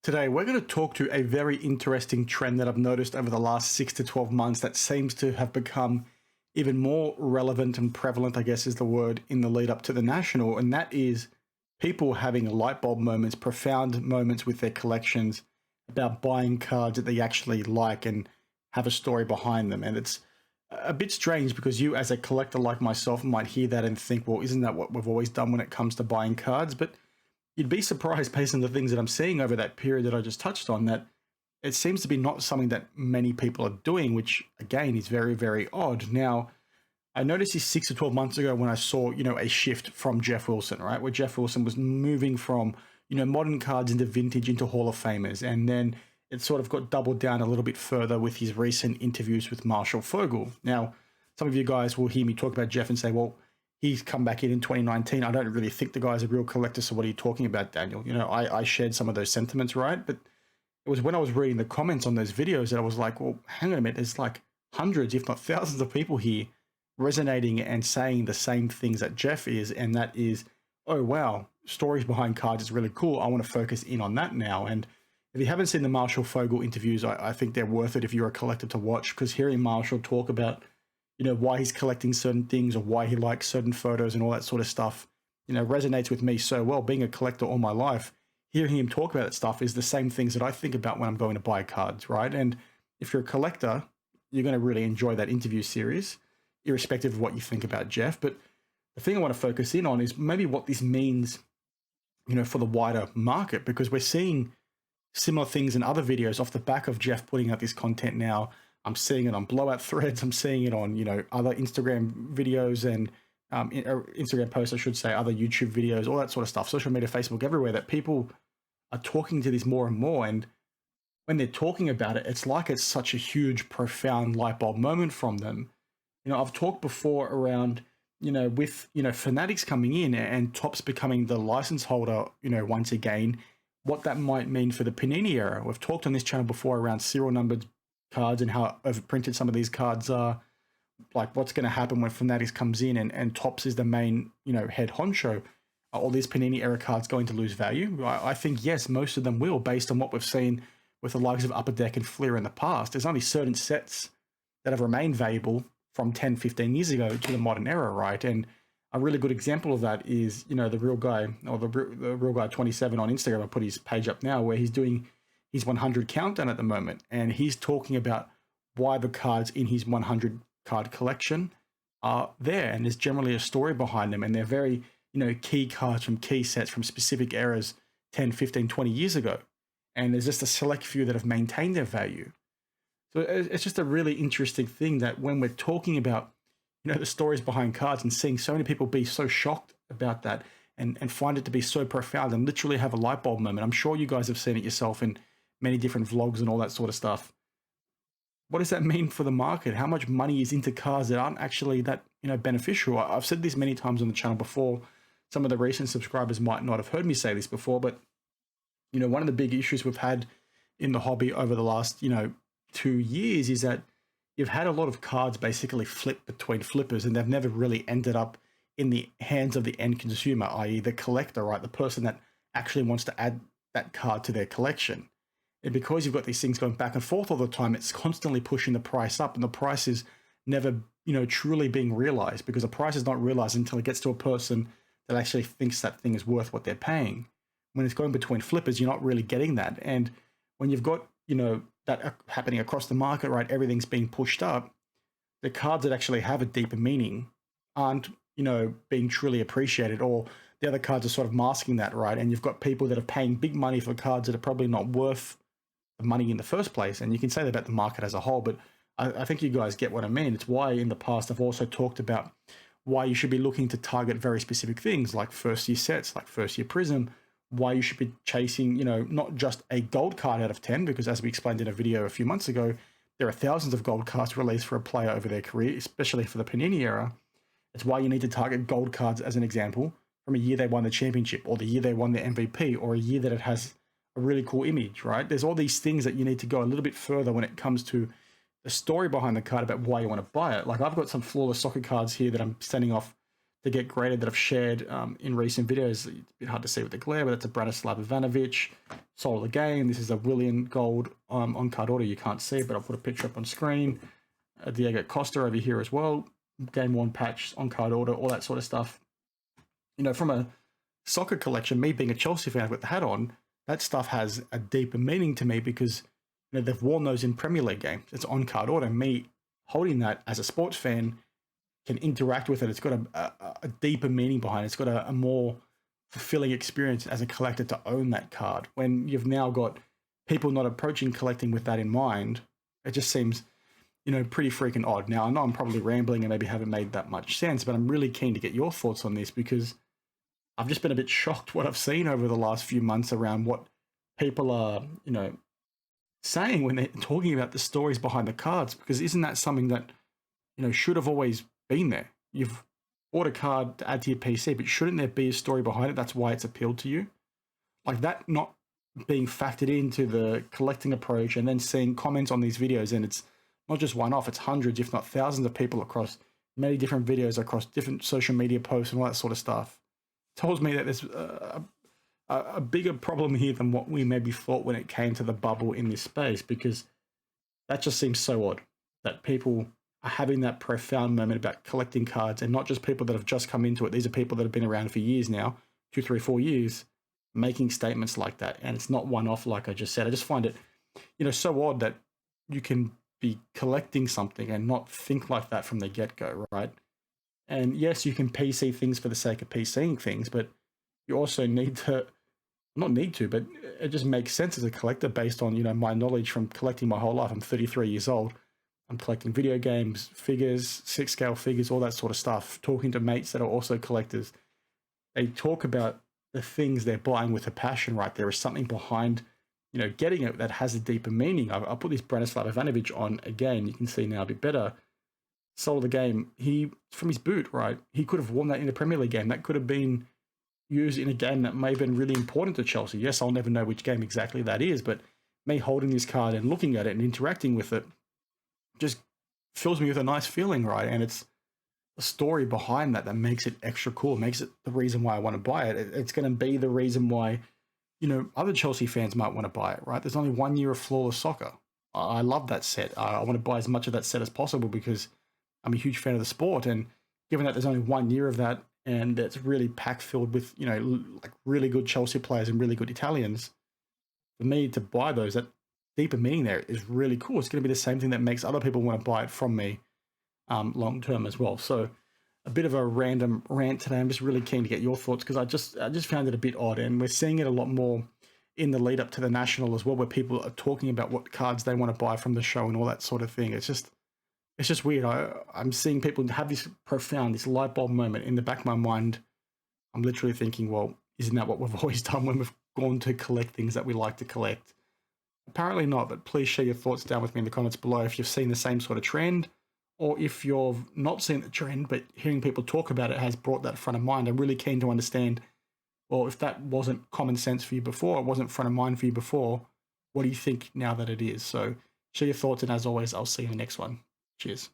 Today, we're going to talk to a very interesting trend that I've noticed over the last 6 to 12 months that seems to have become even more relevant and prevalent, I guess is the word, in the lead up to the National. And that is people having light bulb moments, profound moments with their collections about buying cards that they actually like and have a story behind them. And it's a bit strange because you, as a collector like myself, might hear that and think, well, isn't that what we've always done when it comes to buying cards? But you'd be surprised based on the things that I'm seeing over that period that I just touched on, that it seems to be not something that many people are doing, which again is very, very odd. Now, I noticed this 6 to 12 months ago when I saw, a shift from Jeff Wilson, right? Where Jeff Wilson was moving from, modern cards into vintage into Hall of Famers. And then it sort of got doubled down a little bit further with his recent interviews with Marshall Fogel. Now, some of you guys will hear me talk about Jeff and say, well, he's come back in 2019. I don't really think the guy's a real collector. So what are you talking about, Daniel? I shared some of those sentiments, right? But it was when I was reading the comments on those videos that I was like, well, hang on a minute. There's like hundreds, if not thousands of people here resonating and saying the same things that Jeff is. And that is, oh, wow, stories behind cards is really cool. I want to focus in on that now. And if you haven't seen the Marshall Fogel interviews, I think they're worth it if you're a collector to watch, because hearing Marshall talk about why he's collecting certain things or why he likes certain photos and all that sort of stuff, resonates with me so well. Being a collector all my life, hearing him talk about that stuff is the same things that I think about when I'm going to buy cards, right? And if you're a collector, you're going to really enjoy that interview series, irrespective of what you think about Jeff. But the thing I want to focus in on is maybe what this means, for the wider market, because we're seeing similar things in other videos off the back of Jeff putting out this content now. I'm seeing it on blowout threads. I'm seeing it on, other Instagram videos and Instagram posts, I should say, other YouTube videos, all that sort of stuff, social media, Facebook, everywhere, that people are talking to this more and more. And when they're talking about it, it's like it's such a huge, profound light bulb moment from them. I've talked before around, with, Fanatics coming in and Topps becoming the license holder, once again, what that might mean for the Panini era. We've talked on this channel before around serial numbered cards and how overprinted some of these cards are, like what's going to happen when Fanatics comes in and Topps is the main, head honcho. Are all these Panini era cards going to lose value? I think yes, most of them will, based on what we've seen with the likes of Upper Deck and Fleer in the past. There's only certain sets that have remained valuable from 10, 15 years ago to the modern era, right? And a really good example of that is, the Real Guy, or the Real Guy 27 on Instagram. I put his page up now where he's doing his 100 countdown at the moment, and he's talking about why the cards in his 100 card collection are there, and there's generally a story behind them, and they're very, key cards from key sets from specific eras 10, 15, 20 years ago, and there's just a select few that have maintained their value. So it's just a really interesting thing that when we're talking about, the stories behind cards and seeing so many people be so shocked about that and find it to be so profound and literally have a light bulb moment. I'm sure you guys have seen it yourself in many different vlogs and all that sort of stuff. What does that mean for the market? How much money is into cards that aren't actually that, beneficial? I've said this many times on the channel before. Some of the recent subscribers might not have heard me say this before, but, one of the big issues we've had in the hobby over the last, 2 years is that you've had a lot of cards basically flip between flippers, and they've never really ended up in the hands of the end consumer, i.e. the collector, right? The person that actually wants to add that card to their collection. And because you've got these things going back and forth all the time, it's constantly pushing the price up, and the price is never, truly being realized, because the price is not realized until it gets to a person that actually thinks that thing is worth what they're paying. When it's going between flippers, you're not really getting that. And when you've got, that happening across the market, right, everything's being pushed up, the cards that actually have a deeper meaning aren't, being truly appreciated, or the other cards are sort of masking that, right? And you've got people that are paying big money for cards that are probably not worth the money in the first place. And you can say that about the market as a whole, but I think you guys get what I mean. It's why in the past I've also talked about why you should be looking to target very specific things like first year sets, like first year Prism, why you should be chasing, not just a gold card out of 10, because as we explained in a video a few months ago, there are thousands of gold cards released for a player over their career, especially for the Panini era. It's why you need to target gold cards, as an example, from a year they won the championship, or the year they won the MVP, or a year that it has a really cool image, right? There's all these things that you need to go a little bit further when it comes to the story behind the card about why you want to buy it. Like I've got some flawless soccer cards here that I'm sending off to get graded that I've shared in recent videos. It's a bit hard to see with the glare, but it's a Branislav Ivanovic, Soul of the Game. This is a Willian Gold on-card order. You can't see it, but I'll put a picture up on screen. Diego Costa over here as well. Game worn patch, on-card order, all that sort of stuff. You know, from a soccer collection, me being a Chelsea fan with the hat on, that stuff has a deeper meaning to me because, you know, they've worn those in Premier League games. It's on-card order. Me holding that as a sports fan can interact with it. It's got a deeper meaning behind it. It's got a more fulfilling experience as a collector to own that card. When you've now got people not approaching collecting with that in mind, it just seems, you know, pretty freaking odd. Now, I know I'm probably rambling and maybe haven't made that much sense, but I'm really keen to get your thoughts on this because I've just been a bit shocked what I've seen over the last few months around what people are, you know, saying when they're talking about the stories behind the cards, because isn't that something that, you know, should have always been there? You've bought a card to add to your PC, but shouldn't there be a story behind it? That's why it's appealed to you. Like that not being factored into the collecting approach, and then seeing comments on these videos, and it's not just one off, it's hundreds, if not thousands of people across many different videos, across different social media posts and all that sort of stuff, tells me that there's a bigger problem here than what we maybe thought when it came to the bubble in this space, because that just seems so odd that people are having that profound moment about collecting cards, and not just people that have just come into it. These are people that have been around for years now, 2, 3, 4 years, making statements like that. And it's not one off, like I just said. I just find it, you know, so odd that you can be collecting something and not think like that from the get-go, right? And yes, you can PC things for the sake of PCing things, but you also need to, not need to, but it just makes sense as a collector based on, you know, my knowledge from collecting my whole life. I'm 33 years old. I'm collecting video games, figures, 6-scale figures, all that sort of stuff. Talking to mates that are also collectors. They talk about the things they're buying with a passion, right? There is something behind, you know, getting it that has a deeper meaning. I'll put this Branislav Ivanovic on again. You can see now a bit better. Soul of the Game. He, from his boot, right? He could have worn that in a Premier League game. That could have been used in a game that may have been really important to Chelsea. Yes, I'll never know which game exactly that is, but me holding this card and looking at it and interacting with it just fills me with a nice feeling, right? And it's the story behind that that makes it extra cool, makes it the reason why I want to buy it. It's going to be the reason why, you know, other Chelsea fans might want to buy it, right? There's only 1 year of flawless soccer. I love that set. I want to buy as much of that set as possible because I'm a huge fan of the sport. And given that there's only 1 year of that, and it's really packed filled with, you know, like really good Chelsea players and really good Italians, for me to buy those, that deeper meaning there is really cool. It's going to be the same thing that makes other people want to buy it from me long term as well. So a bit of a random rant today. I'm just really keen to get your thoughts because I just found it a bit odd, and we're seeing it a lot more in the lead up to the National as well, where people are talking about what cards they want to buy from the show and all that sort of thing. It's just weird. I'm seeing people have this profound, this light bulb moment in the back of my mind. I'm literally thinking, well, isn't that what we've always done when we've gone to collect things that we like to collect? Apparently not, but please share your thoughts down with me in the comments below if you've seen the same sort of trend, or if you've not seen the trend, but hearing people talk about it has brought that front of mind. I'm really keen to understand, well, if that wasn't common sense for you before, it wasn't front of mind for you before, what do you think now that it is? So share your thoughts, and as always, I'll see you in the next one. Cheers.